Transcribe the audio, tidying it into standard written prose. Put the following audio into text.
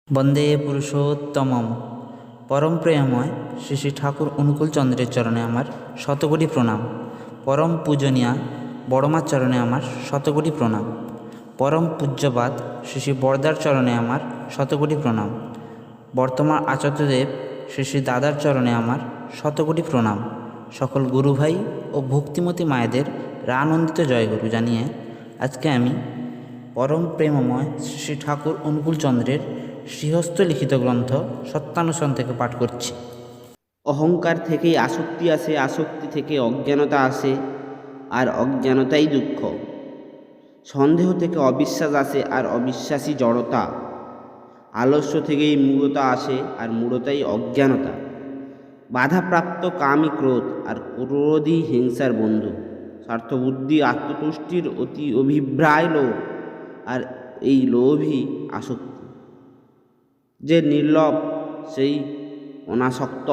বন্দে পুরুষোত্তমম। পরম প্রেমময় শ্রী শ্রী ঠাকুর অনুকূল চন্দ্রের চরণে আমার শতকোটি প্রণাম। পরম পূজনীয়া বড়মার চরণে আমার শতকোটি প্রণাম। পরম পূজ্যপাদ শ্রী শ্রী বরদার চরণে আমার শতকোটি প্রণাম। বর্তমান আচার্যদেব শ্রী শ্রী দাদার চরণে আমার শতকোটি প্রণাম। সকল গুরুভাই ও ভক্তিমতী মায়েদের রানন্দিত জয়গুরু জানিয়ে আজকে আমি পরম প্রেমময় শ্রী শ্রী ঠাকুর অনুকূল চন্দ্রের শ্রীহস্ত লিখিত গ্রন্থ সত্যানুসরণ থেকে পাঠ করছি। অহংকার থেকেই আসক্তি আসে, আসক্তি থেকে অজ্ঞানতা আসে, আর অজ্ঞানতাই দুঃখ। সন্দেহ থেকে অবিশ্বাস আসে, আর অবিশ্বাসী জড়তা। আলস্য থেকেই মূঢ়তা আসে, আর মূঢ়তাই অজ্ঞানতা। বাধাপ্রাপ্ত কামই ক্রোধ, আর ক্রোধই হিংসার বন্ধু। স্বার্থবুদ্ধি আত্মতুষ্টির অতি অভিপ্রায় লোভ, আর এই লোভই আসক্তি। যে নির্লোভ সেই অনাসক্ত,